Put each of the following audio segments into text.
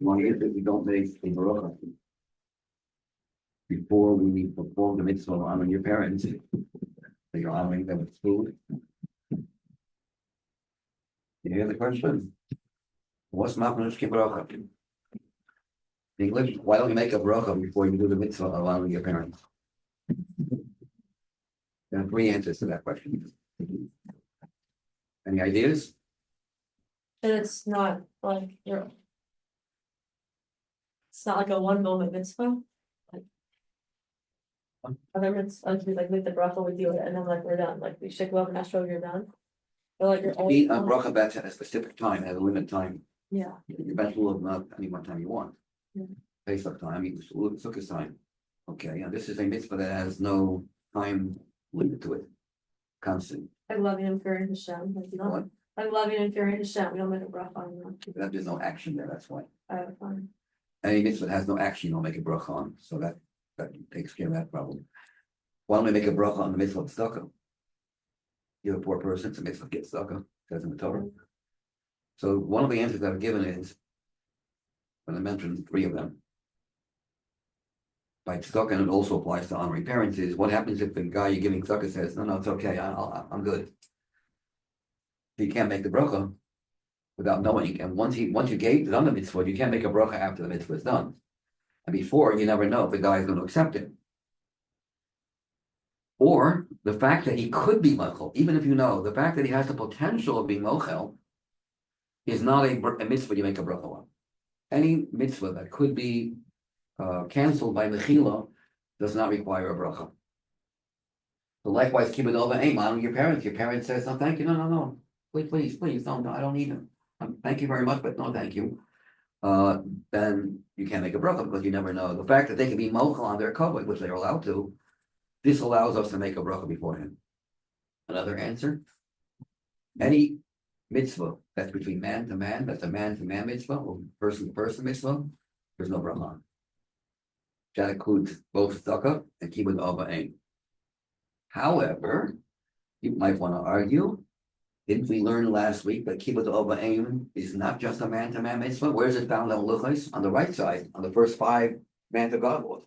Why is it we don't make a bracha before we perform the mitzvah of honoring your parents? So you're honoring them with food. You hear the question? What's mafresh bracha? In English, why don't you make a bracha before you do the mitzvah of honoring your parents? There are three answers to that question. Any ideas? And it's not like it's not like a one moment mitzvah. Like other mitzvahs, we like make the bracha, we do it, and then like we're done. Like we shake love and astro, you're done. Or like you're Eat always a bracha that's at a specific time, at a limit time. yeah. Your best rule of not any one time you want. Yeah. Pesach time, Sukkot time. Okay, and this is a mitzvah that has no time limit to it. Constant. I love you and fearing Hashem. Like you What? don't. I love you and fearing Hashem. We don't make a bracha on that. There's no action there, that's why. Fine. Any mitzvah that has no action, you don't make a bracha on, so that takes care of that problem. Why don't we make a bracha on the mitzvah of tzedakah? You're a poor person, it's a mitzvah, get tzedakah, says in the Torah. So one of the answers that I've given is, when I mentioned three of them, by tzedakah, and it also applies to honoring parents, is what happens if the guy you're giving tzedakah says, no, it's okay, I'm good. You can't make the bracha without knowing, and once you gave done the mitzvah, you can't make a bracha after the mitzvah is done. And before, you never know if the guy is going to accept it. Or the fact that he could be mochel, even if you know, the fact that he has the potential of being mochel is not a mitzvah you make a bracha on. Any mitzvah that could be canceled by mechila does not require a bracha. So likewise, kibbud ova aim, honoring your parents. Your parent says, no, thank you, no. Please, no, I don't need them. Thank you very much, but no, thank you. Then you can't make a bracha because you never know. The fact that they can be mochel on their kavod, which they're allowed to, this allows us to make a bracha beforehand. Another answer: any mitzvah that's between man to man, that's a man to man mitzvah, or person to person mitzvah, there's no bracha on. That includes both tzedakah and kibbud ova aim. However, you might want to argue. Didn't we learn last week that kibbud ova aim is not just a man to man mitzvah? Where is it found on luchos? On the right side, on the first 5 man to God laws.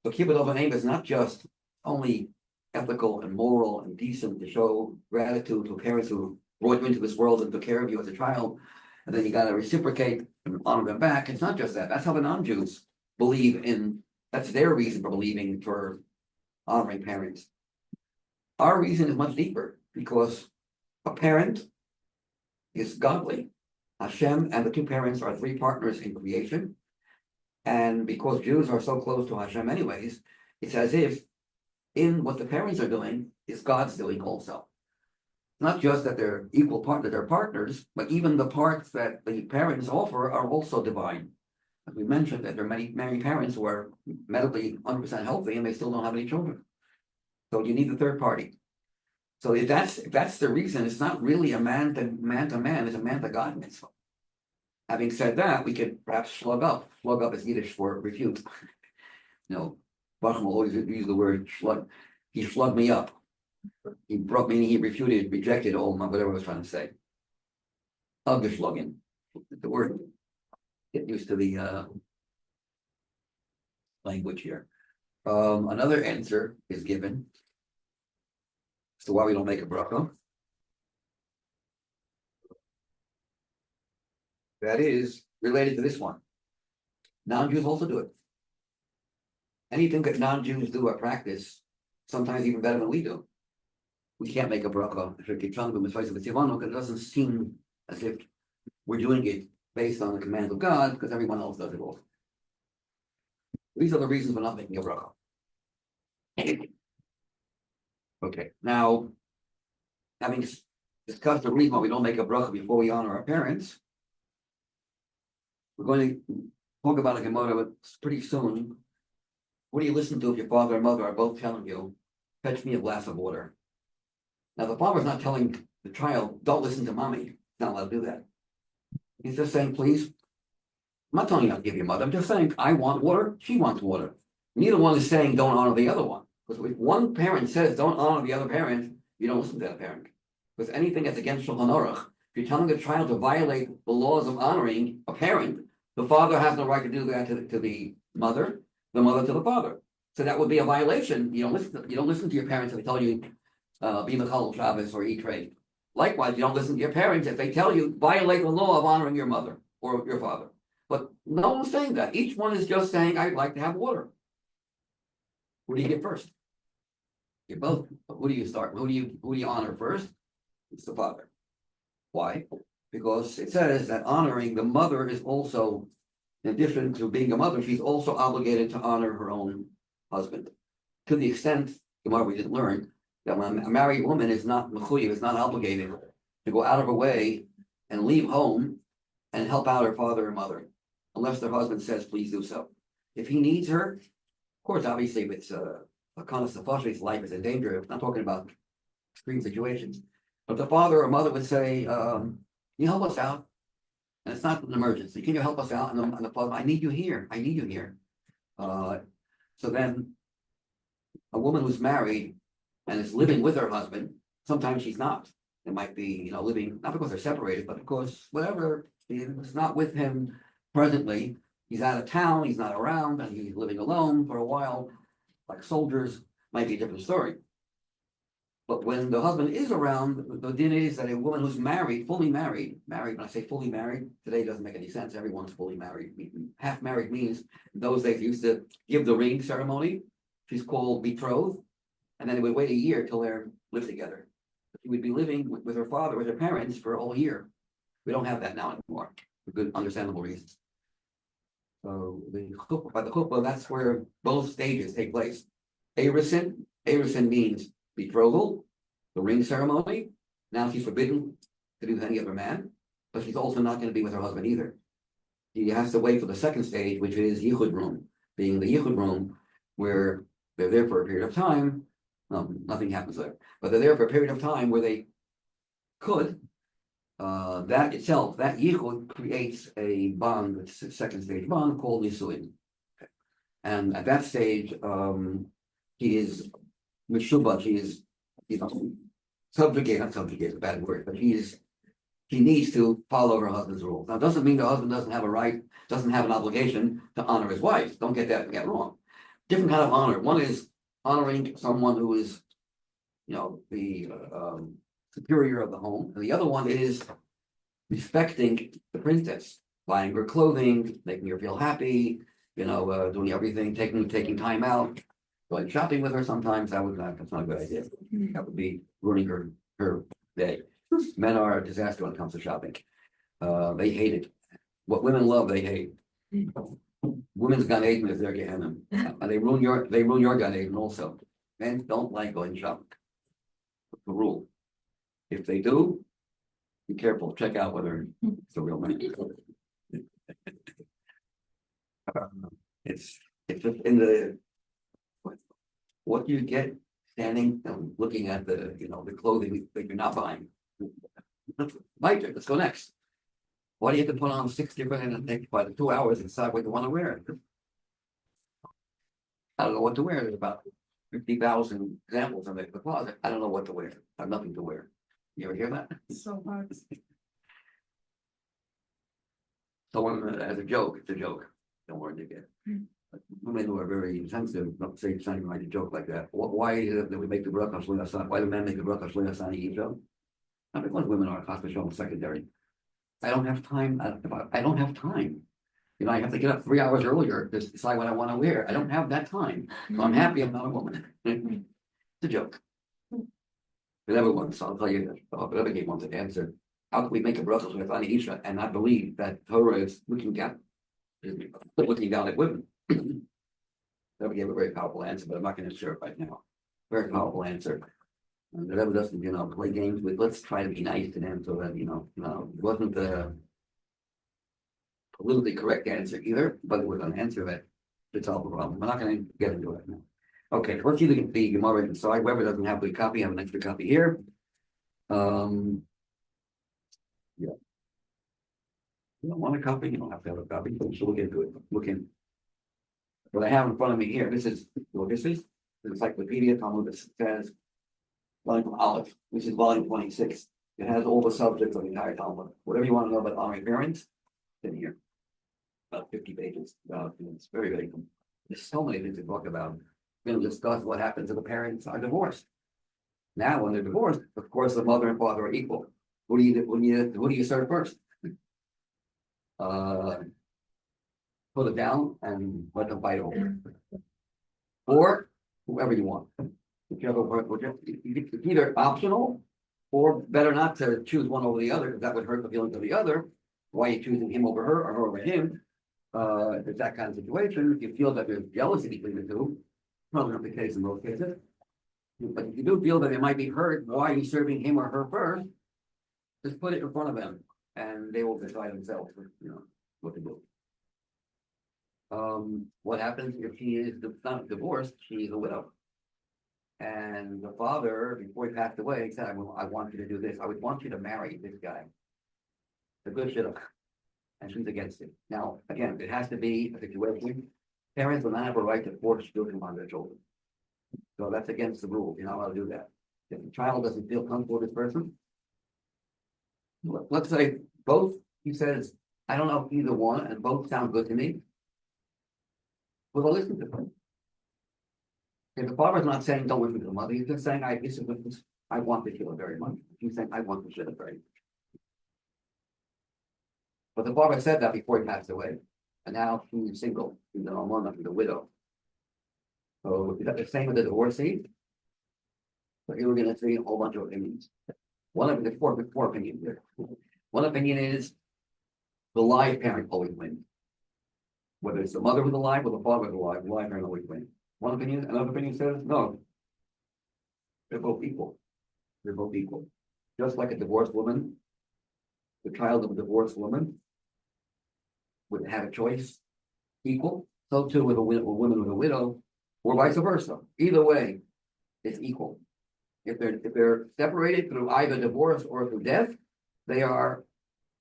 So kibbud ova aim is not just only ethical and moral and decent to show gratitude to parents who brought you into this world and took care of you as a child, and then you got to reciprocate and honor them back. It's not just that. That's how the non-Jews believe in. That's their reason for believing for honoring parents. Our reason is much deeper because a parent is godly. Hashem and the two parents are 3 partners in creation, and because Jews are so close to Hashem, anyways, it's as if in what the parents are doing is God's doing also. Not just that they're equal part, that they're partners, but even the parts that the parents offer are also divine. As we mentioned, that there are many parents who are medically 100% healthy and they still don't have any children. So you need the third party. So if that's the reason, it's not really a man to man, it's a man to God mitzvah. Having said that, we could perhaps slug up. Slug up is Yiddish for refute. Bachman will always use the word slug. He slugged me up. He brought meaning he refuted, rejected all my whatever I was trying to say. Abgeschlagen. The word. Get used to the language here. Another answer is given as to why we don't make a bracha. That is related to this one. Non-Jews also do it. Anything that non-Jews do or practice, sometimes even better than we do. We can't make a bracha because it doesn't seem as if we're doing it based on the command of God, because everyone else does it also. These are the reasons we're not making a bracha. Okay, now, having discussed the reason why we don't make a bracha before we honor our parents, we're going to talk about a Gemara pretty soon. What do you listen to if your father and mother are both telling you, fetch me a glass of water? Now, the father's not telling the child, don't listen to mommy. He's not allowed to do that. He's just saying, please. I'm not telling you not to give your mother. I'm just saying, I want water. She wants water. Neither one is saying, don't honor the other one. Because if one parent says, don't honor the other parent, you don't listen to that parent. Because anything that's against Shulchan Aruch, if you're telling a child to violate the laws of honoring a parent, The father has no right to do that to the mother to the father. So that would be a violation. You don't listen to your parents if they tell you, be Mechal Shabbos or eat trade. Likewise, you don't listen to your parents if they tell you violate the law of honoring your mother or your father. But no one's saying that. Each one is just saying, I'd like to have water. Who do you get first? You both. Who do you start? Who do you honor first? It's the father. Why? Because it says that honoring the mother is also, in addition to being a mother, she's also obligated to honor her own husband. To the extent, Gemara we didn't learn, that when a married woman is not mechuyev, is not obligated to go out of her way and leave home and help out her father or mother, unless their husband says, please do so. If he needs her, of course, obviously, if it's a constant's life is in danger, I'm not talking about extreme situations. But the father or mother would say, can you help us out? And it's not an emergency. Can you help us out? And the father, I need you here. I need you here. So then a woman who's married and is living with her husband, sometimes she's not. It might be, living, not because they're separated, but because whatever, he's not with him presently. He's out of town, he's not around, and he's living alone for a while, like soldiers, might be a different story. But when the husband is around, the din is that a woman who's married, fully married, when I say fully married, today doesn't make any sense, everyone's fully married. Half married means, in those days, used to give the ring ceremony, she's called betrothed, and then they would wait a year till they live together. She would be living with her father, with her parents for a whole year. We don't have that now anymore, for good, understandable reasons. So by the chuppah, that's where both stages take place. Erusin means betrothal, the ring ceremony. Now she's forbidden to do with any other man, but she's also not going to be with her husband either. She has to wait for the second stage, which is yichud room, being the yichud room, where they're there for a period of time. Nothing happens there, but they're there for a period of time where they could. That itself, that yichud creates a bond, it's a second stage bond called nisuin. And at that stage, he is mishubah, he is, subjugate, not subjugate, a bad word, but she needs to follow her husband's rules. Now, it doesn't mean the husband doesn't have a right, doesn't have an obligation to honor his wife. Don't get wrong. Different kind of honor. One is honoring someone who is, the superior of the home, and the other one is respecting the princess, buying her clothing, making her feel happy, doing everything, taking time out, going shopping with her. Sometimes that's not a good idea. That would be ruining her day. Men are a disaster when it comes to shopping. They hate it. What women love, they hate. Women's Gan Eden is their Gehenna, and they ruin your Gan Eden also. Men don't like going shopping. That's the rule. If they do, be careful. Check out whether it's a real man. It's just in the what you get standing and looking at the clothing that you're not buying. Right, let's go next. Why do you have to put on 6 different and take by the 2 hours and decide what you want to wear? I don't know what to wear. There's about 50,000 examples in the closet. I don't know what to wear. I have nothing to wear. You ever hear that? So hard. Someone as a joke, it's a joke. Don't worry, you get. Women who are very sensitive, not say something like a joke like that. Why is it that we make the bracha shlein asan? Why do men make the bracha shlein asan Egypt? Not because women are a secondary. I don't have time. I don't have time. I have to get up 3 hours earlier to decide what I want to wear. I don't have that time. So I'm happy I'm not a woman. It's a joke. But everyone, so I'll tell you that the Rebbe wants to answer. How can we make a bracha with Ani Isha and not believe that Torah is looking down at women? Rebbe gave a very powerful answer, but I'm not going to share it right now. Very powerful answer. And the Rebbe doesn't, play games with. Let's try to be nice to them so that it wasn't the politically correct answer either, but it was an answer that fits all the problem. We're not going to get into it now. Okay, let's see the Gemara inside. Whoever doesn't have the copy, have an extra copy here. Yeah. You don't want a copy, you don't have to have a copy. So look into it. Look in. What I have in front of me here, this is the encyclopedia Talmud that says volume Aleph, which is volume 26. It has all the subjects of the entire Talmud. Whatever you want to know about honoring parents, in here. about 50 pages. It's very, very, there's so many things to talk about. We're going to discuss what happens if the parents are divorced. Now, when they're divorced, of course, the mother and father are equal. Who do you serve first? Put it down and let them fight over it. Or whoever you want. It's either optional or better not to choose one over the other, because that would hurt the feelings of the other. Why are you choosing him over her or her over him? If it's that kind of situation, if you feel that there's jealousy between the two, probably not the case in most cases. But if you do feel that they might be hurt, why are you serving him or her first? Just put it in front of them and they will decide themselves, what to do. What happens if she is not divorced, she is a widow? And the father, before he passed away, said, I want you to do this. I would want you to marry this guy. The good shidduch. And she's against it. Now, again, it has to be a situation. Parents will not have a right to force children on their children. So that's against the rule. You're not allowed to do that. If the child doesn't feel comfortable with this person, let's say both, he says, I don't know either one, and both sound good to me. Well, listen to them. If the father's not saying don't listen to the mother, he's just saying I want the children very much. He's saying I want the children very much. But the father said that before he passed away. And now she's single, she's an almana, she's a widow. So is that the same with the divorcee? So here we're gonna see a whole bunch of opinions. One of the four opinions here. One opinion is the live parent always wins. Whether it's the mother who's alive or the father who's alive, the live parent always wins. One opinion, another opinion says no. They're both equal. They're both equal. Just like a divorced woman, the child of a divorced woman would have a choice equal. So too with a woman with a widow, or vice versa. Either way, it's equal. If they're separated through either divorce or through death, they are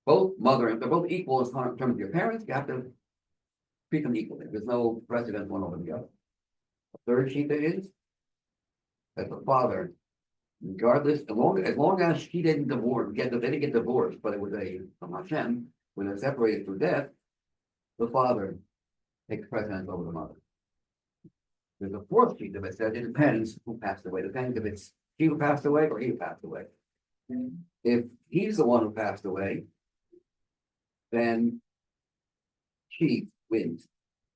both mother, and they're both equal in terms of your parents. You have to treat them equally. There's no precedent one over the other. The third sheet is that the father, regardless, as long as she didn't they didn't get divorced, but it was from Hashem, when they're separated through death, the father takes precedence over the mother. There's a fourth sheet that says it depends who passed away. It depends if it's she who passed away or he who passed away. If he's the one who passed away, then she wins.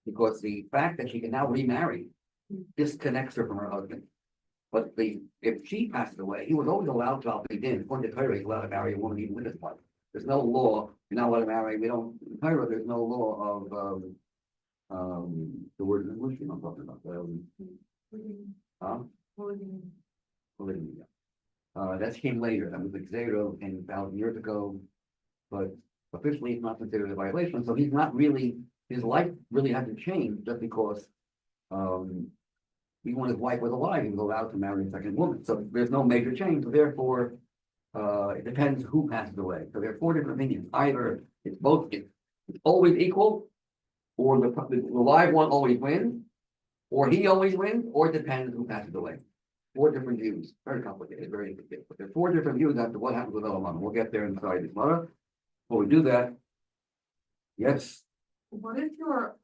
Because the fact that she can now remarry disconnects her from her husband. But if she passes away, he was always allowed to be in. According to Torah, he's allowed to marry a woman even with his wife. There's no law, you're not allowed to marry, in Torah, there's no law of the word in English, I'm talking about. Polygamy. That came later. That was like zero and 1,000 years ago. But officially it's not considered a violation. So he's not really, his life really hasn't changed just because even when his wife was alive, he was allowed to marry a second woman. So there's no major change. So therefore, it depends who passes away. So there are four different opinions. Either it's always equal, or the live one always wins, or he always wins, or it depends who passes away. Four different views. Very complicated, very interesting. But there are four different views as to what happens with Elamam. We'll get there inside this matter. Before we do that, yes. What if you're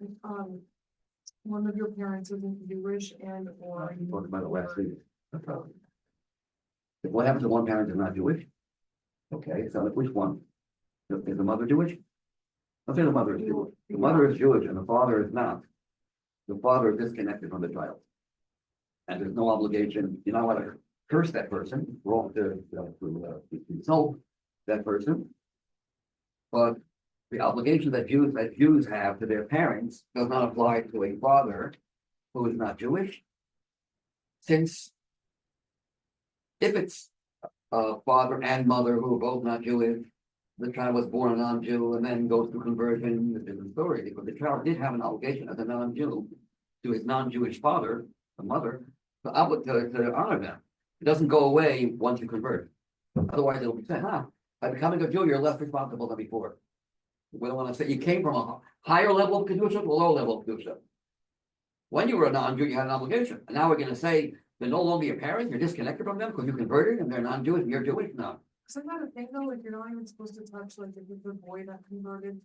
one of your parents isn't Jewish and or you talked about it last week. What happens if one parent is not Jewish? Okay, so which one? Is the mother Jewish? Let's say the mother is Jewish. The mother is Jewish and the father is not. The father is disconnected from the child. And there's no obligation, you're not allowed to curse that person, wrong to insult that person. But the obligation that Jews have to their parents does not apply to a father who is not Jewish. Since if it's a father and mother who are both not Jewish, the child was born a non-Jew and then goes through conversion, it's a different story, because the child did have an obligation as a non-Jew to his non-Jewish father, the mother, to honor them. It doesn't go away once you convert. Otherwise, it'll be said, by becoming a Jew, you're less responsible than before. We don't want to say you came from a higher level of Kedusha to a lower level of Kedusha. When you were a non-Jew, you had an obligation. And now we're going to say they're no longer your parents, you're disconnected from them because you converted and they're non-Jewish and you're Jewish? No. Isn't that a thing though? Like you're not even supposed to touch like if it's a boy that converted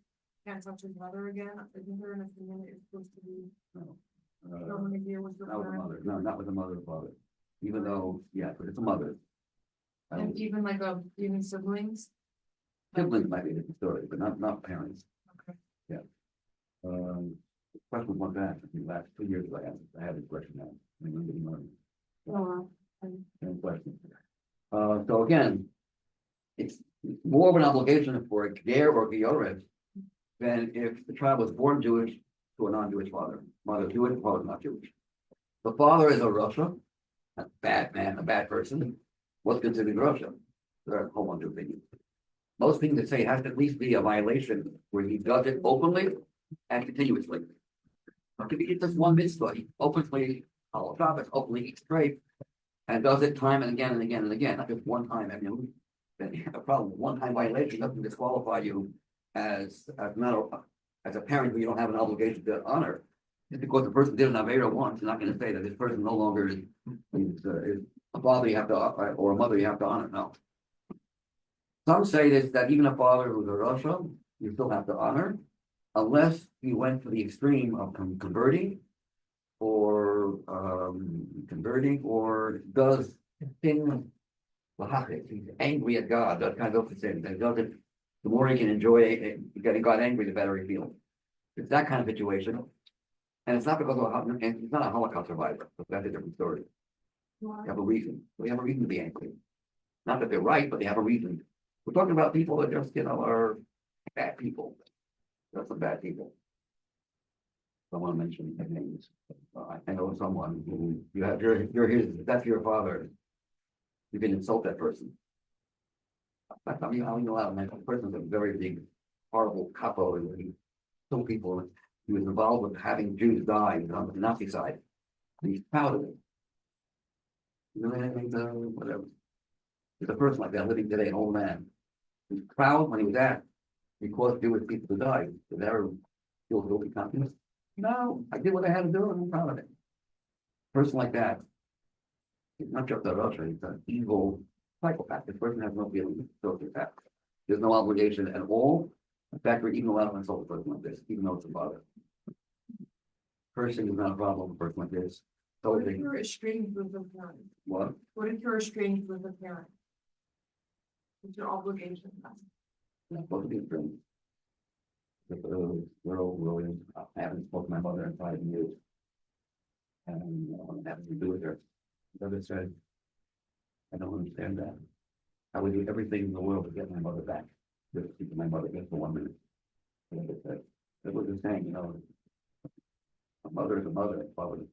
can't touch his mother again? Isn't there an opinion that you're supposed to be No. going a year with your Not with the parent? mother, no, not with the mother or father, even though, yeah, but it's a mother. And even like even siblings? Siblings might be a different story, but not parents. Okay. Question was that, I think last 2 years ago, I had this question now. I remember the money. Oh, Same question. So again, it's more of an obligation for a ger or gioret than if the child was born Jewish to a non-Jewish father. Mother Jewish, father not Jewish. The father is a Russia, a bad man, a bad person. What's considered Russia? There are a whole bunch of opinions. Most things that say it has to at least be a violation where he does it openly and continuously. If he gets this one mitzvah, he openly follows Shabbos, openly eats grape, and does it time and again and again and again, not just one time. I mean, then you have a problem. One-time violation doesn't disqualify you as a parent who you don't have an obligation to honor. Just because the person did an avera once, you're not going to say that this person no longer is a father you have to or a mother you have to honor. No. Some say this that even a father who's a rasha, you still have to honor, unless he went to the extreme of converting or does things. He's angry at God. That's kind of the same. That doesn't. The more he can enjoy it, getting God angry, the better he feels. It's that kind of situation, and it's not because and he's not a Holocaust survivor. But that's a different story. They have a reason. They have a reason to be angry. Not that they're right, but they have a reason. We're talking about people that just are bad people. That's some bad people. I don't want to mention their names. I know someone who you're his. That's your father. You can insult that person. I mean, I don't know how to mention. The person's a very big, horrible capo, and he killed people. He was involved with having Jews die on the Nazi side. And he's proud of it. You know anything? Whatever. There's a person like that living today, an old man. He's proud when he was asked, because Jewish people who died, did ever feel guilty conscience? No, I did what I had to do, and I'm proud of it. A person like that. He's not just a Russia, he's an evil psychopath. This person has no feelings, sociopath. There's no obligation at all. In fact, we're even allowed to insult a person like this, even though it's a bother. Cursing is not a problem with a person like this. So what if you're estranged with a parent? what? What if you're estranged with a parent? What's your obligation? Not supposed to be a friend. The girl Williams, I haven't spoken to my mother in 5 years. And I want to have to do with her. Brother said, I don't understand that. I would do everything in the world to get my mother back. Just to keep my mother just for 1 minute. That was the saying, you know. A mother is a mother, and father.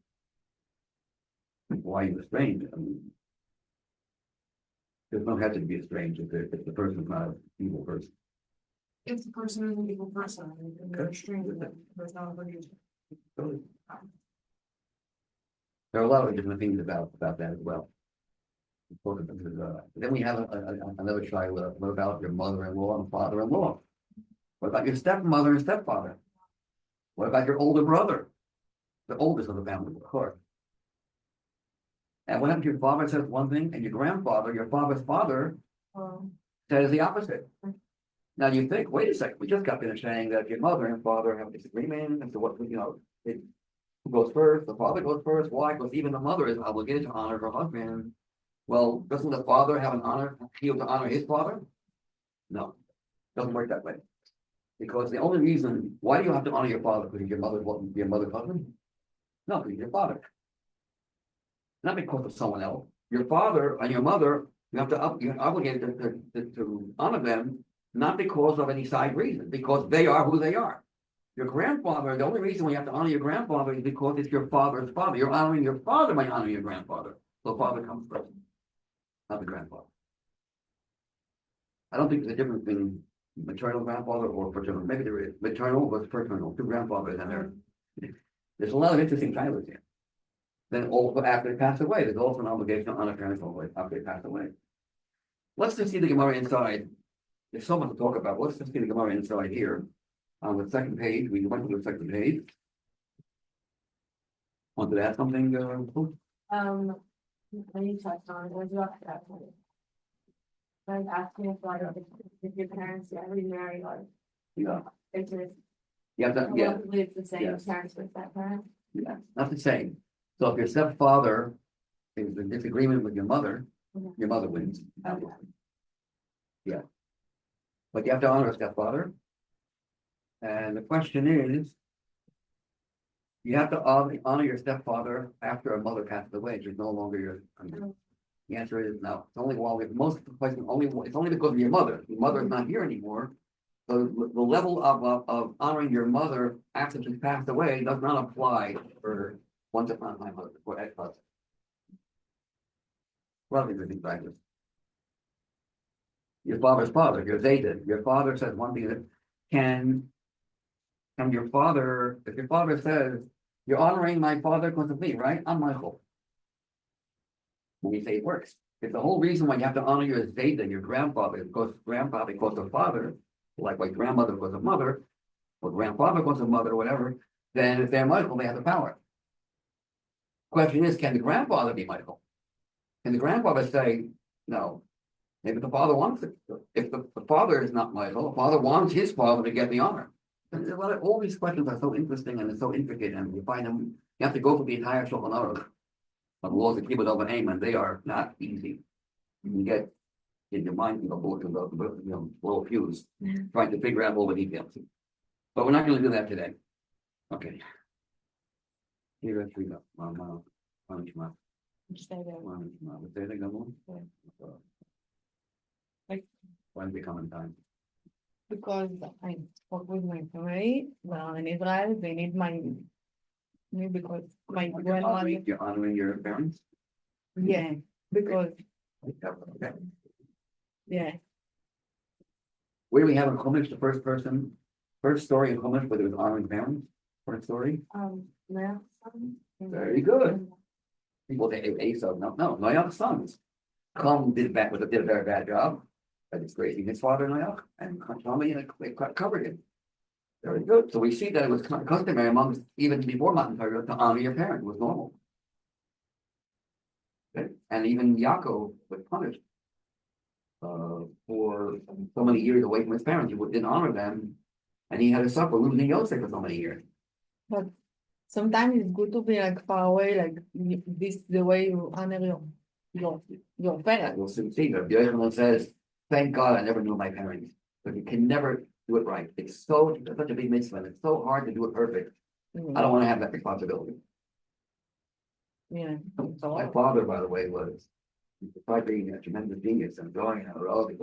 Why are you estranged? I mean, there's no hazard to be estranged if the person's not an evil person. If the person is an evil person, and you're estranged with them, there's no obligation. Totally. There are a lot of different things about that as well. Then we have another child. What about your mother-in-law and father-in-law? What about your stepmother and stepfather? What about your older brother? The oldest of the family, of course. And what happens if your father says one thing and your grandfather, your father's father, says the opposite? Now you think, wait a second, we just got finished saying that your mother and father have a disagreement, and so what, who goes first? The father goes first. Why? Because even the mother is obligated to honor her husband. Well, doesn't the father have an honor? He has to honor his father? No, doesn't work that way. Because the only reason why do you have to honor your father? Because your mother's husband? No, because your father. Not because of someone else. Your father and your mother, you're obligated to honor them, not because of any side reason, because they are who they are. Your grandfather, the only reason we have to honor your grandfather is because it's your father's father. You're honoring your father by honoring your grandfather. So father comes first, not the grandfather. I don't think there's a difference between maternal grandfather or paternal. Maybe there is. Maternal was paternal, two grandfathers, and there's a lot of interesting titles here. Then also after they pass away, there's also an obligation to honor parents after they pass away. Let's just see the Gemara inside. There's so much to talk about. Let's just see the Gemara inside here. On the second page, we went to the second page. Wanted to add something? When you touched on it, was about that point. I was asking if your parents ever remarried, or Yeah. It's a, You have to, yeah, hopefully it's the same Yes. tax with that parent. yeah, not the same. So if your stepfather is in disagreement with your mother wins. Yeah. But you have to honor a stepfather. And the question is, you have to honor your stepfather after a mother passes away, she's no longer your. The answer is no. It's only while most of the question it's only because of your mother. Your mother is not here anymore. So the level of honoring your mother after she's passed away does not apply for once upon a time husband or ex-husband. Relatively practice. Your father's father, your Zayden, your father says one thing that can your father, if your father says, you're honoring my father because of me, right? I'm Michael. When we say it works. If the whole reason why you have to honor your Zayden, your grandfather, because of father, like my grandmother was a mother, or grandfather was a mother, or whatever, then if they're Michael, they have the power. Question is, can the grandfather be Michael? Can the grandfather say, no? Maybe the father wants it. If the father is not Michael, the father wants his father to get the honor. And all these questions are so interesting and so intricate, and you find them, you have to go through the entire Shulchan Aruch of laws of Kibbutz over Aim, and they are not easy. You can get in your mind, blow a fuse, trying to figure out all the details. But we're not going to do that today. Okay. Here we go. Just say that. Like- When did it come in time? Because I spoke with my family, well, in Israel, they need me because my grandmother, You're honoring your parents? yeah, because, Okay. yeah, Where do we have in Chumash, the first story in Chumash, where there was honoring parents? First story? now. Very good. People say Esau, no, Noach's sons. Chum did a very bad job. But it's crazy. His father Noach and Tommy they covered him. Very good. So we see that it was customary amongst even before Matan Torah to honor your parent. It was normal. Okay? And even Yaakov was punished for so many years away from his parents. He didn't honor them, and he had to suffer losing Yosef for so many years. But sometimes it's good to be like far away, like this the way you honor your parents. We'll soon see. But Yochanan says, "Thank God I never knew my parents, but you can never do it right. It's such a big mitzvah. And it's so hard to do it perfect. I don't want to have that responsibility." Yeah. My father, by the way, was despite being a tremendous genius and drawing out all the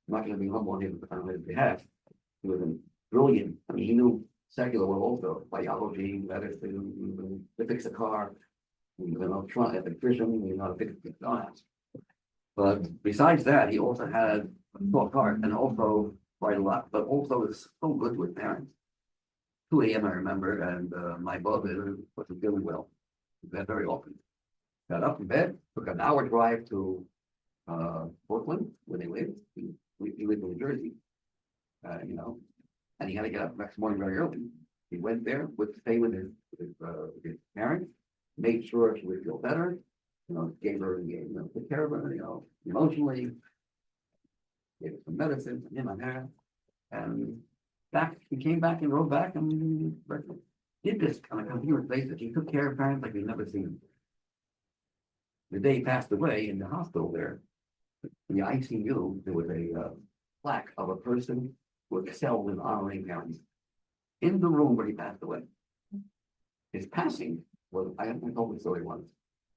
I'm not going to be humble on his behalf. He was brilliant. I mean, he knew secular world also, biology, medicine, to fix a car, trying to fishing, how to fix donuts. But besides that, he also had a soft heart and also quite a lot, but also is so good with parents. 2 a.m. I remember, and my brother wasn't feeling well. That very often. Got up in bed, took an hour drive to Brooklyn, where they lived. He lived in New Jersey, and he had to get up next morning very early. He went there, would stay with his parents, made sure she would feel better, gave her, took care of her, emotionally, gave her some medicine, him and her, and he came back and rode back and did this on a continuous basis. He took care of parents like we've never seen. The day he passed away in the hospital there, in the ICU, there was a plaque of a person who excelled in honoring parents in the room where he passed away. His passing was, I told the story once.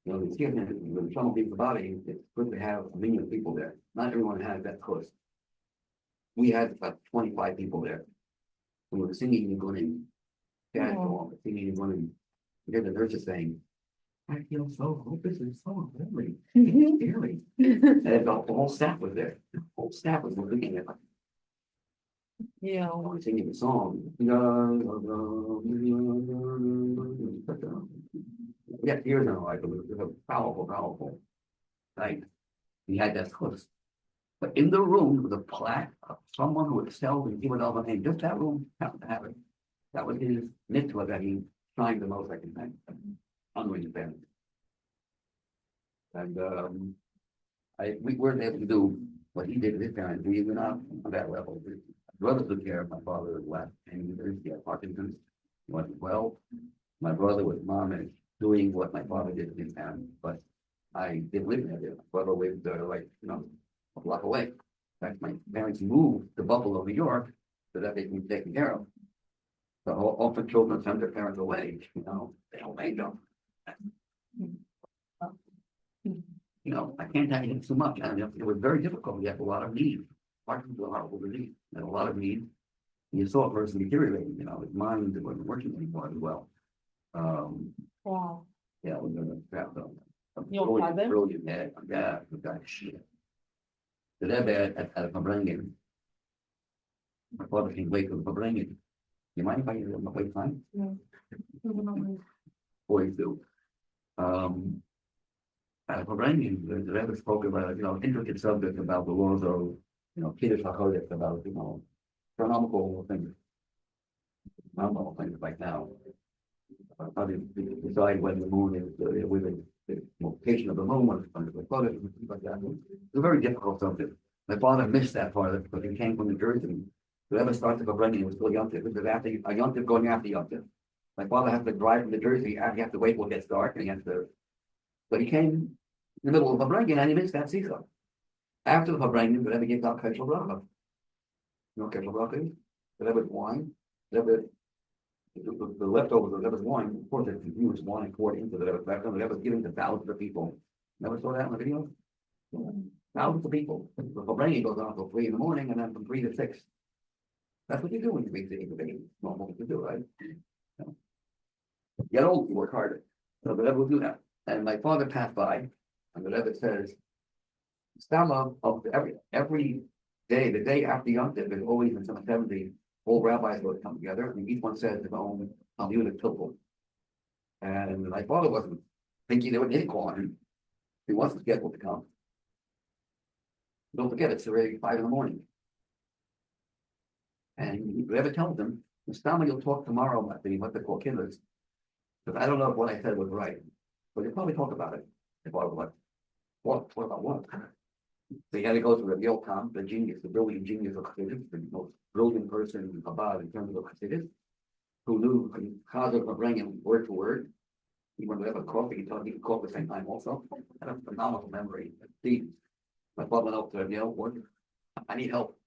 The skin, when someone leaves the body, it's good to have 1 million people there. Not everyone has that close. We had about 25 people there. We were singing and going, singing and going. We heard the nurses saying, "I feel so hopeless and so lonely, scary." And the whole staff was there. The whole staff was looking at Yeah. singing the song. Yeah, here's now I believe it was a powerful night. He had that close. But in the room was a plaque of someone who excelled in Kibbutz and just that room happened to have it. That was his mitzvah that he signed the most, I can think, honoring his parents. And we weren't able to do what he did with his parents. We were not on that level. brother took care of my father left, and he had Parkinson's. He wasn't well. My brother with mom and doing what my father did in his town, but I didn't live there. My brother lived like, a block away. In fact, my parents moved to Buffalo, New York, so that they can be taken care of. So often children send their parents away, they don't make them. I can't tell you too much. And it was very difficult. You have a lot of need. Parkinson's was a horrible disease, and a lot of need. You saw a person deteriorating, his mind wasn't working anymore as well. Wow. Yeah, we're gonna have a Your father? brilliant dad. Yeah, the guy shit. The dad at a Fabrengen. My father came late to the Fabrengen. You mind if I wait time? Boys do. At Fabrengen, the Rebbe spoke about, intricate subject about the laws of, Kiddush HaChodesh, about, astronomical things. Normal things like now. How to decide when the moon is within the location of the moon, when it's under the photo, and things like that. It's a very difficult subject. My father missed that part of it because he came from New Jersey. Whoever started to bring it was still Yom Tov. It was after a Yom Tov going after Yom Tov. My father has to drive from New Jersey. You have to wait till it gets dark, and he has to. But he came in the middle of Fabrengen and he missed that season. After the Fabrengen, the Rebbe gave out Keshel Bracha. You know what Keshel Bracha is? The Rebbe's wine. The leftovers of the Rebbe's wine, of course, it's used wine poured into the Rebbe's background. The Rebbe's giving to thousands of people. Never saw that in the video? Thousands of people. The Fabrengen goes on till 3 in the morning, and then from 3 to 6. That's what you do when you make the baby. Normal thing to do, right? Get old, you work harder. So the Rebbe will do that. And my father passed by, and the Rebbe says, Stama of every day, the day after Yom Tov, is always in some 70, all rabbis would come together, and each one says his own Talmudic Tilpul. And my father wasn't thinking they would call him. He wasn't scheduled to come. Don't forget, it's already 5 in the morning. And whoever tells them, Stama, you'll talk tomorrow about what they call killers. Because I don't know if what I said was right, but you'll probably talk about it. If I was what about what? So you had to go to Rabbi Yotam, the genius, the brilliant genius of Chassidus, the most brilliant person in Chabad in terms of Chassidus, who knew Chazal would bring him word for word. He wanted to have a coffee, he thought he could cough at the same time also. Had a phenomenal memory. My father went up to Rabbi Yotam, I need help.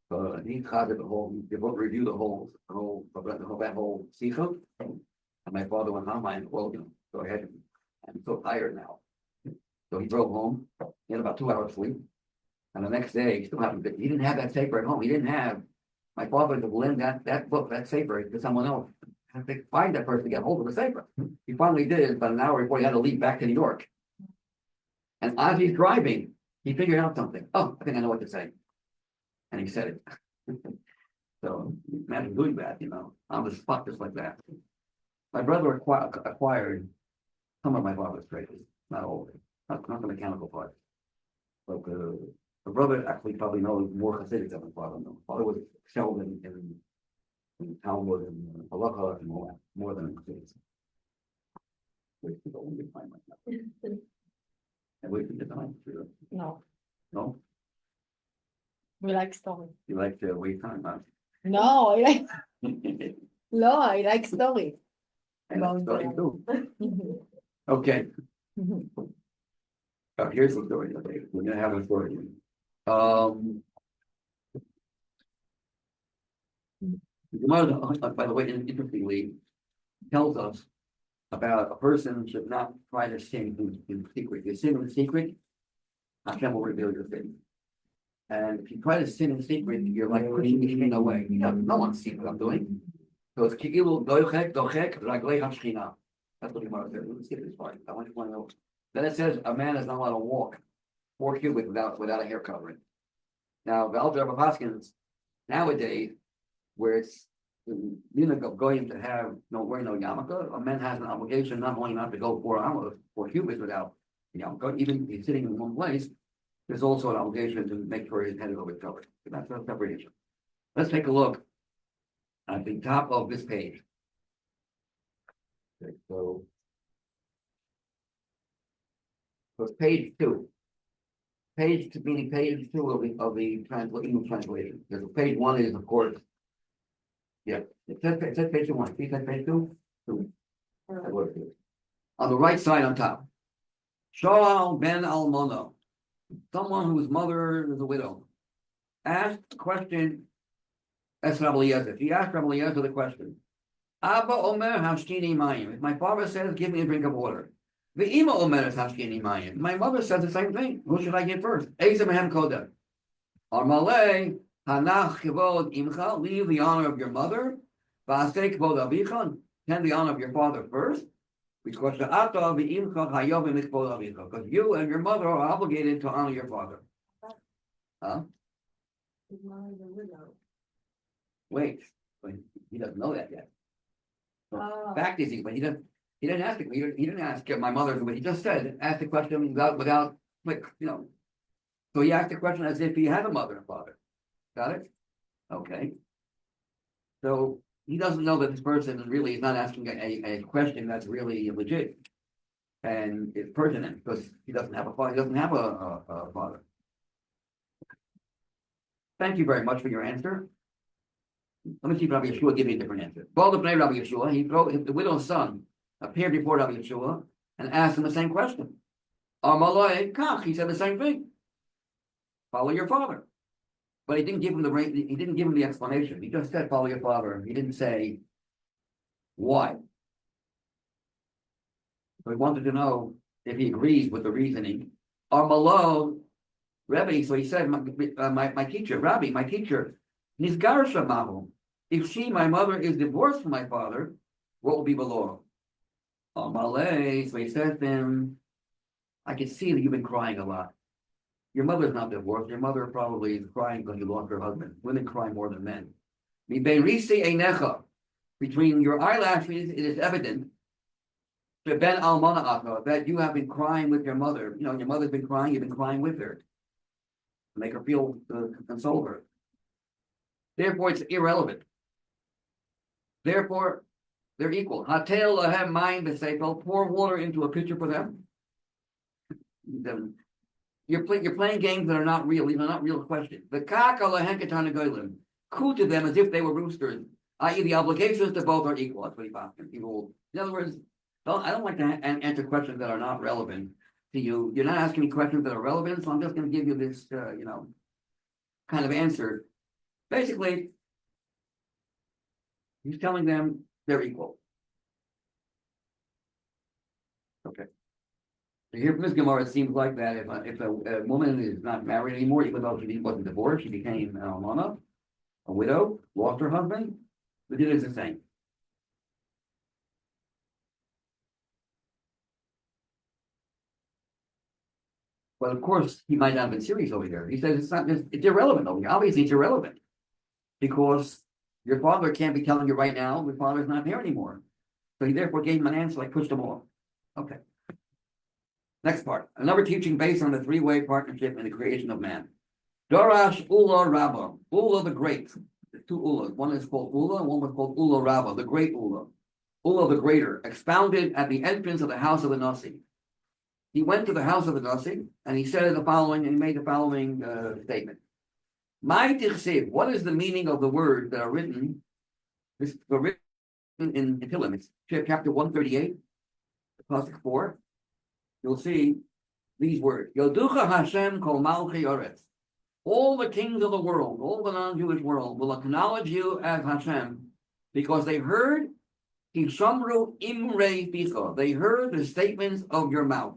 So he Chazal the whole, they both reviewed the whole Sikha. And my father went home, and well, go ahead. I'm so tired now. So he drove home. He had about 2 hours sleep. And the next day, he didn't have that safer at home. He didn't have. My father had to lend that book, that safer, to someone else. I had to find that person to get hold of the safer. He finally did, but an hour before he had to leave back to New York. And as he's driving, he figured out something. Oh, I think I know what to say. And he said it. So imagine doing that, on the spot just like that. My brother acquired some of my father's traits, not all of it, not the mechanical part. But the brother actually probably knows more Hasidic than my father knows. Father was excelled in Talmud and Halakha and all that, more than Hasidic. Which people won't get time like that. And we can get time, sure. No, No? we like story. You like to wait time, huh? No, I like And no, I like story. that's starting too. Okay. Here's the story. Okay, we're gonna have a story. The Gemara, by the way, interestingly, tells us about a person should not try to sin in secret. If you sin in secret, Hashem will reveal your sin. And if you try to sin in secret, you're like pushing the sin away. No one sees what I'm doing. So it's ki'ilu dochek raglei hashchina. That's what the Gemara says. Let's get this part. I want you to point out. Then it says a man is not allowed to walk 4 cubits without a hair covering. Now, the Alter Rebbe Paskins nowadays, where it's going to have wearing no yarmulke, a man has an obligation not only not to go 4 cubits without yarmulke, even if he's sitting in one place. There's also an obligation to make sure his head is always covered. So that's a separate issue. Let's take a look at the top of this page. Okay, so it's page 2. page, meaning page two of the English translation. Because page one is, of course, yeah, it says page one. See, it says page two? Two. That works. On the right side on top. Shoal ben Almono, someone whose mother is a widow, asked the question. That's Rabbi Eliezer. He asked Rabbi Eliezer the question. Abba Omer Hashkini Mayim. If my father says, give me a drink of water. The Ima Omer is Hashkini Mayim. My mother says the same thing. Who should I get first? Eza Mehem Kodem. Armalei Hanach Kivod Imcha. Leave the honor of your mother. Va'asei Kivod Avicha. Tend the honor of your father first. Because you and your mother are obligated to honor your father. Huh? His mother's a widow. Wait, he doesn't know that yet. Oh. Fact is, but he didn't ask it. He didn't ask my mother's, but he just said, ask the question without like, So he asked the question as if he had a mother and father. Got it? Okay. So he doesn't know that this person really is not asking a question that's really legit and it's pertinent because he doesn't have a father. He doesn't have a father. Thank you very much for your answer. Let me see if Rabbi Yeshua give me a different answer. Well, the Rabbi Yeshua, the widow's son appeared before Rabbi Yeshua and asked him the same question. Amalai Kach, he said the same thing. Follow your father. But he didn't give him the explanation. He just said, follow your father. He didn't say why. So he wanted to know if he agrees with the reasoning. Armalo, Rebbe, so he said, my teacher, Rabbi, my teacher, Nizgarsha Mahu. If she, my mother, is divorced from my father, what will be below? Armale, so he says to him, I can see that you've been crying a lot. Your mother's not divorced. Your mother probably is crying because you lost her husband. Women cry more than men. Between your eyelashes, it is evident that you have been crying with your mother. Your mother's been crying, you've been crying with her. To make her feel, console her. Therefore, it's irrelevant. Therefore, they're equal. Hatel lahem mayim b'seifel. Pour water into a pitcher for them. You're playing games that are not real. These are not real questions. The kaka lahenkatan goyim. Coo to them as if they were roosters. I.e., the obligations to both are equal. That's what he found. In other words, I don't like to answer questions that are not relevant to you. You're not asking me questions that are relevant, so I'm just going to give you this, kind of answer. Basically, he's telling them they're equal. Okay. So here from this Gemara, it seems like that if a woman is not married anymore, even though she wasn't divorced, she became an almana, a widow, lost her husband, the deal is the same. But of course, he might not have been serious over here. He says it's irrelevant over here. Obviously, it's irrelevant because your father can't be telling you right now your father's not here anymore. So he therefore gave him an answer like pushed him off. Okay. Next part. Another teaching based on the three-way partnership in the creation of man. Dorash Ula Rabba. Ula the Great. There's two Ulas. One is called Ula, and one was called Ula Rabba, the Great Ula. Ula the Greater, expounded at the entrance of the house of the Nasi. He went to the house of the Nasi, and he said the following, and he made the following statement. My tichsiv, what is the meaning of the words that are written? This were written in Tehillim. It's chapter 138, pasuk 4. You'll see these words. Yoducha Hashem kol malchi yoretz. All the kings of the world, all the non-Jewish world, will acknowledge you as Hashem because they heard Kishamru imrei ficha. They heard the statements of your mouth.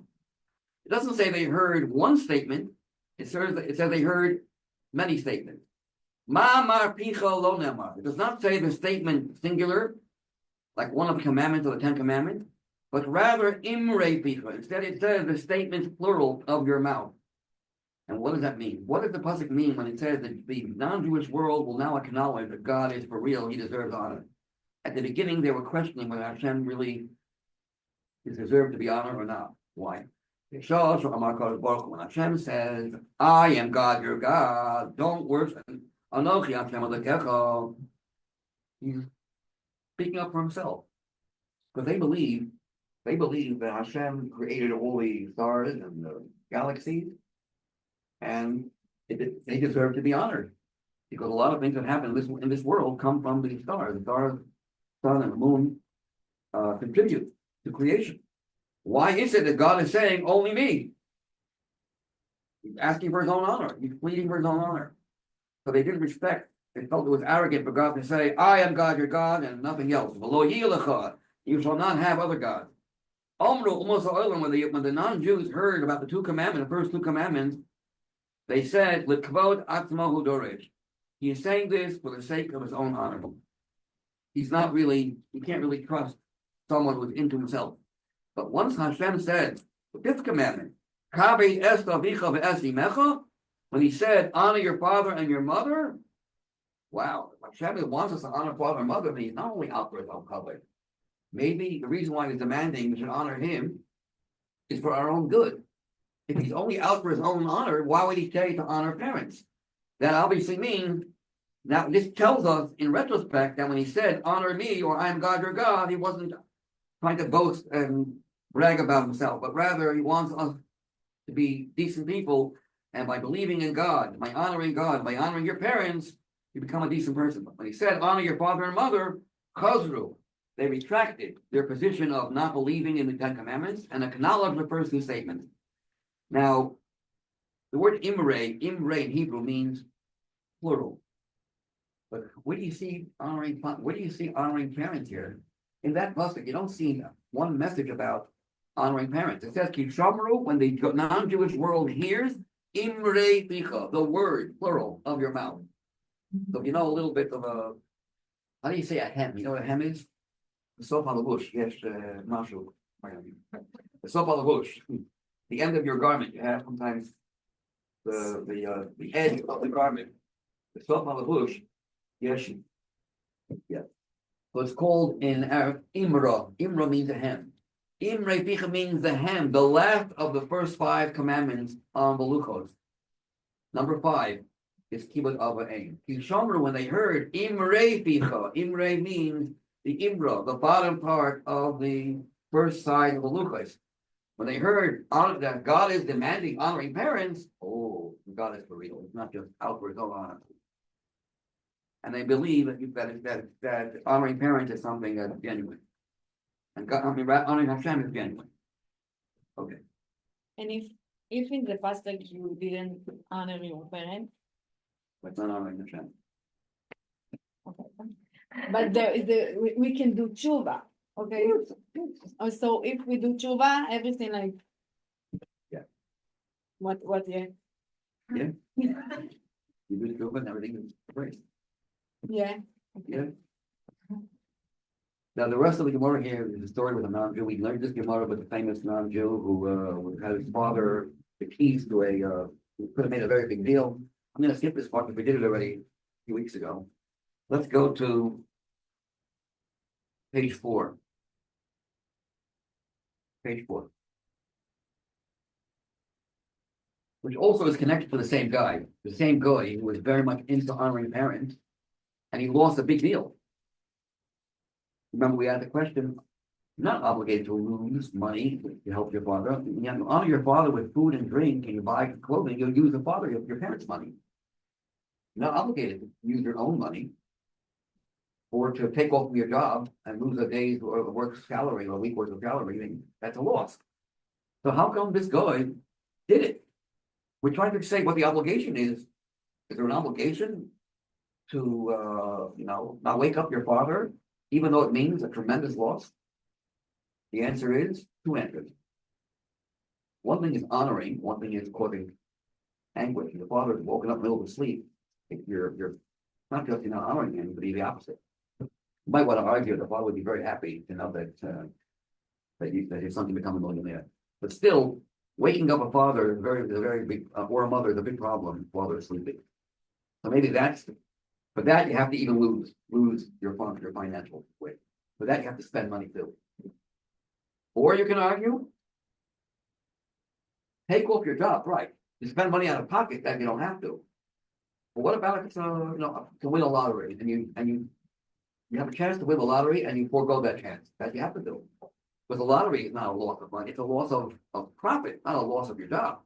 It doesn't say they heard one statement. It says they heard many statements. Ma mar picha lo nemar. It does not say the statement singular, like one of the commandments of the 10 Commandments, but rather imrei picha. Instead, it says the statements plural of your mouth. And what does that mean? What does the pasuk mean when it says that the non-Jewish world will now acknowledge that God is for real, he deserves honor? At the beginning, they were questioning whether Hashem really is deserved to be honored or not. Why? When Hashem says, I am God, your God, don't worsen. Anochi Hashem Elokecha. He's speaking up for himself. Because they believe that Hashem created all the stars and the galaxies. And they deserve to be honored. Because a lot of things that happen in this world come from the stars. The stars, sun and the moon contribute to creation. Why is it that God is saying only me? He's asking for his own honor. He's pleading for his own honor. So they didn't respect. They felt it was arrogant for God to say, I am God, your God, and nothing else. You shall not have other gods. When the non-Jews heard about the two commandments, the first two commandments, they said, he is saying this for the sake of his own honor. He can't really trust someone who's into himself. But once Hashem said, the fifth commandment, when he said, honor your father and your mother, wow, Hashem wants us to honor father and mother, but he's not only out for his own public. Maybe the reason why he's demanding we should honor him is for our own good. If he's only out for his own honor, why would he say to honor parents? That obviously means, now this tells us in retrospect that when he said, honor me, or I am God your God, he wasn't trying to boast and brag about himself, but rather he wants us to be decent people, and by believing in God, by honoring your parents, you become a decent person. But when he said, honor your father and mother, chazru, they retracted their position of not believing in the Ten Commandments and acknowledged the first two statements. Now, the word imre in Hebrew means plural. But where do you see honoring parents here? In that pasuk, you don't see one message about honoring parents. It says kishamru, when the non-Jewish world hears imre ficha, the word plural of your mouth. So if you know a little bit of how do you say a hem? You know what a hem is? The sof halavush, yes, mashu. The sof halavush, the end of your garment. You have sometimes the edge of the garment. The sof halavush, yes, yeah. So it's called in Arab imra. Imra means a hem. Imre ficha means the hem, the last of the first five commandments on the luchos. Number 5 is kibbut av v'ain. Kishamru, when they heard imre ficha, imre means the imra, the bottom part of the first side of the luchos. When they heard that God is demanding honoring parents, oh, God is for real. It's not just out for his own honor. And they believe that honoring parents is something that's genuine. And God, honoring Hashem is genuine. Okay. And if in the past like you didn't honor your parents, But not honoring Hashem. okay. But we can do tshuva, okay? So if we do tshuva, everything like. Yeah. What, yeah? Yeah. You do good and everything is great. Yeah. Yeah. Now the rest of the Gemara here is a story with a non-Jew. We learned this Gemara with the famous non-Jew who had his father the keys to who could have made a very big deal. I'm going to skip this part because we did it already a few weeks ago. Let's go to page 4. Page 4. Which also is connected to the same guy who was very much into honoring parents, and he lost a big deal. Remember, we had the question, you're not obligated to lose money to help your father. You have to honor your father with food and drink, and you buy clothing, you'll use your parents' money. You're not obligated to use your own money or to take off from your job and lose a day's work salary or a week's worth of salary. I mean, that's a loss. So how come this guy did it? We're trying to say what the obligation is. Is there an obligation to, not wake up your father, even though it means a tremendous loss? The answer is 2 answers. One thing is honoring, one thing is causing anguish. Your father is woken up in the middle of sleep. If you're not just not honoring him, but the opposite. You might want to argue the father would be very happy to know that his son can become a millionaire. But still, waking up a father is a very big, or a mother is a big problem. Father is sleeping. So maybe for that you have to even lose your financial weight. For that you have to spend money too. Or you can argue, take off your job, right? You spend money out of pocket that you don't have to. But what about if it's to win a lottery and you have a chance to win the lottery and you forego that chance? That you have to do. Because the lottery is not a loss of money, it's a loss of profit, not a loss of your job.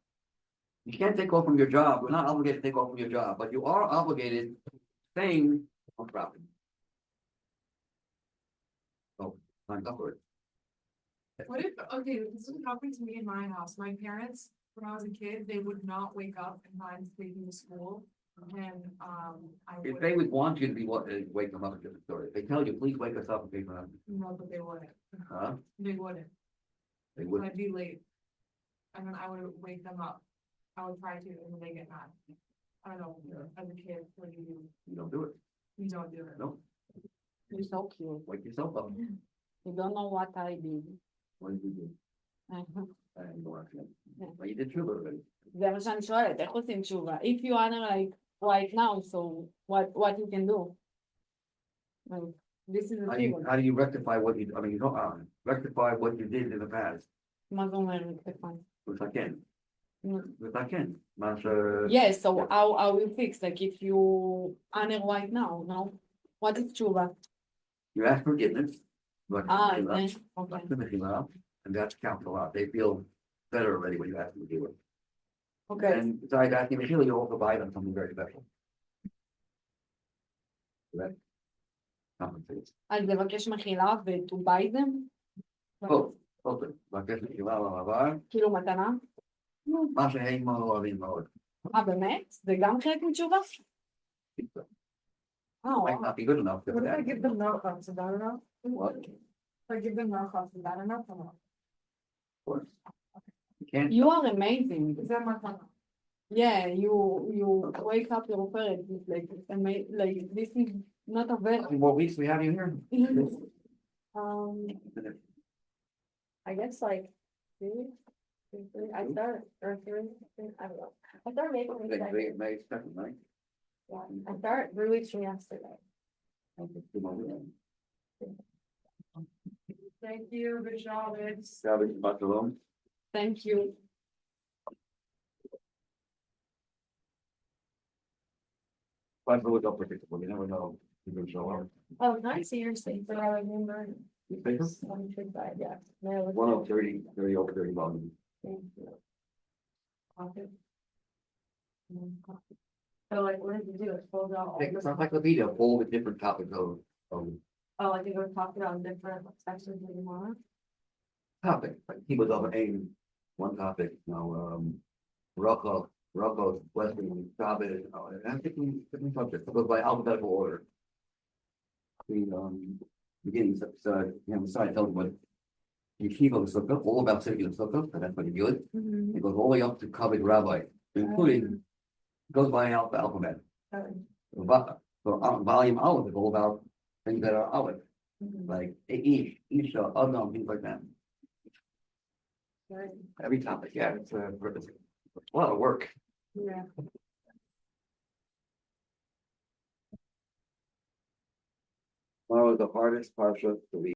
You can't take off from your job, we're not obligated to take off from your job, but you are obligated staying on property. Oh, I'm up for it. What if, okay, this would happen to me in my house, my parents, when I was a kid, they would not wake up in time to take me to school. And, I If they would, would want you to be, wake them up, a different story. If they tell you, please wake us up and take them up, no, but they wouldn't, huh? they wouldn't, They would, I'd be late. And then I would wake them up, I would try to, and then they get mad. I don't know, as a kid, what do? you don't do it, You don't do it. no, You're so cute. wake yourself up. You don't know what I did. What did you do? Uh-huh. And go after them. Yeah. Well, you did too already. זה מה שאני שואלת, איך עושים תשובה? If you are like right now, so what you can do? Like, this is the thing. How do you rectify what you, I mean, you don't, rectify what you did in the past? מה זה אומר rectify? ותקן, Mm. ותקן, מה ש... Yes, so how you fix, like if you honor right now, no? What is תשובה? You ask forgiveness. but- זה, אוקיי. And that's counts a lot. They feel better already when you ask them to do it. אוקיי, And besides asking, Mechila, you also buy them something very special. So that compensates. אז לבקש מחילה ו-to buy them? Oh, okay. לבקש מחילה לעבר, כאילו מתנה? מה שהם מאוד אוהבים מאוד. באמת? זה גם חלק מתשובה? Might not be good enough. What if I give them knockoffs, is that enough? What? If I give them knockoffs, is that enough or not? Of course. You can't. You are amazing. Is that my fun? Yeah, you wake up your parents, it's like, like, this is not a How very. many more weeks we have you here? I guess like I started or three, I don't know. I started maybe May 2nd, right? yeah, I started 3 weeks from yesterday. Thank you, good job, it's. Shabbos, Shabbat Shalom. Thank you. But it's unpredictable, you never know. You're gonna show up. Oh, not seriously, but I remember. Newspaper? One trip side, yeah. No, it was- 1 30 over 30 volume. Thank you. Coffee. So like, what did you do? It pulled out all Take this. an encyclopedia, all the different topics of Oh, like you were talking about different sections of the month. topic. Like he was on aim, one topic, Rocco's Western Shabbos, and different subjects. It goes by alphabetical order. The beginning, so the side tells what yeshiva was all about sitting in the sukkah, and that's what he did. It goes all the way up to Kavod Rabbi, including, goes by alphabet. So volume Aleph is all about things that are Aleph, like Ish, Isha, Adam, things like that. Every topic, yeah, it's a lot of work. Yeah. Tomorrow is the hardest parsha to read.